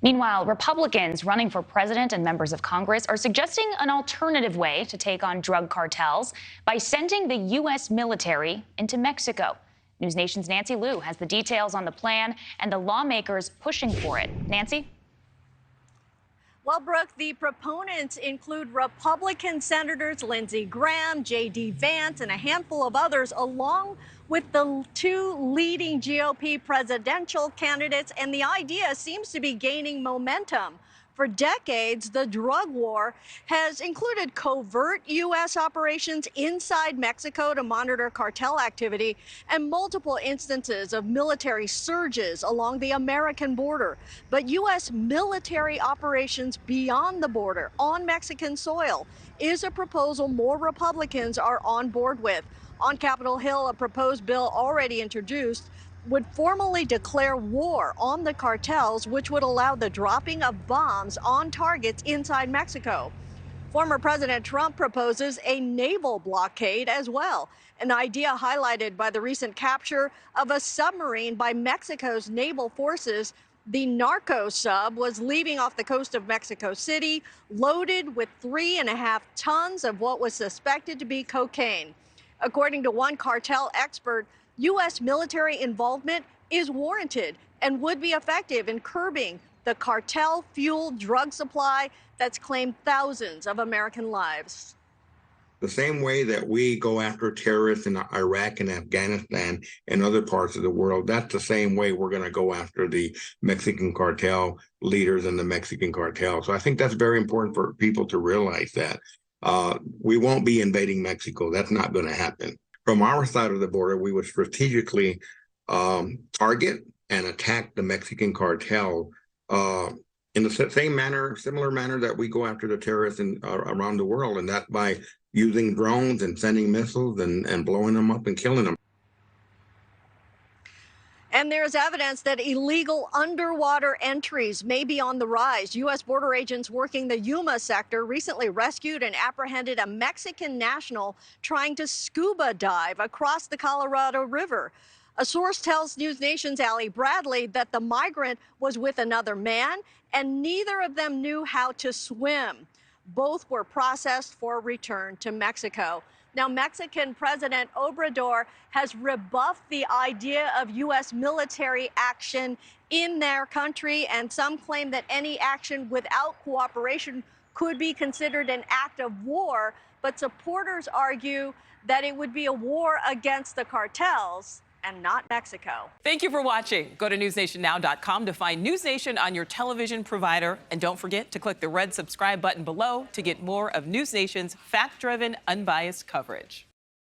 Meanwhile, Republicans running for president and members of Congress are suggesting an alternative way to take on drug cartels by sending the U.S. military into Mexico. NewsNation's Nancy Liu has the details on the plan and the lawmakers pushing for it. Nancy? Well, Brooke, the proponents include Republican Senators Lindsey Graham, J.D. Vance, and a handful of others, along with the two leading GOP presidential candidates, and the idea seems to be gaining momentum. For decades, the drug war has included covert U.S. operations inside Mexico to monitor cartel activity and multiple instances of military surges along the American border. But U.S. military operations beyond the border on Mexican soil is a proposal more Republicans are on board with. On Capitol Hill, a proposed bill already introduced would formally declare war on the cartels, which would allow the dropping of bombs on targets inside Mexico. Former President Trump proposes a naval blockade as well, an idea highlighted by the recent capture of a submarine by Mexico's naval forces. The narco sub was leaving off the coast of Mexico City, loaded with 3.5 tons of what was suspected to be cocaine. According to one cartel expert, U.S. military involvement is warranted and would be effective in curbing the cartel-fueled drug supply that's claimed thousands of American lives. The same way that we go after terrorists in Iraq and Afghanistan and other parts of the world, that's the same way we're going to go after the Mexican cartel leaders and the Mexican cartel. So I think that's very important for people to realize that. We won't be invading Mexico. That's not going to happen. From our side of the border, we would strategically target and attack the Mexican cartel in the same manner, similar manner that we go after the terrorists around the world, and that by using drones and sending missiles and blowing them up and killing them. And there's evidence that illegal underwater entries may be on the rise. U.S. border agents working the Yuma sector recently rescued and apprehended a Mexican national trying to scuba dive across the Colorado River. A source tells NewsNation's Allie Bradley that the migrant was with another man, and neither of them knew how to swim. Both were processed for return to Mexico. Now, Mexican President Obrador has rebuffed the idea of U.S. military action in their country, and some claim that any action without cooperation could be considered an act of war. But supporters argue that it would be a war against the cartels and not Mexico. Thank you for watching. Go to newsnationnow.com to find NewsNation on your television provider. And don't forget to click the red subscribe button below to get more of NewsNation's fact-driven, unbiased coverage.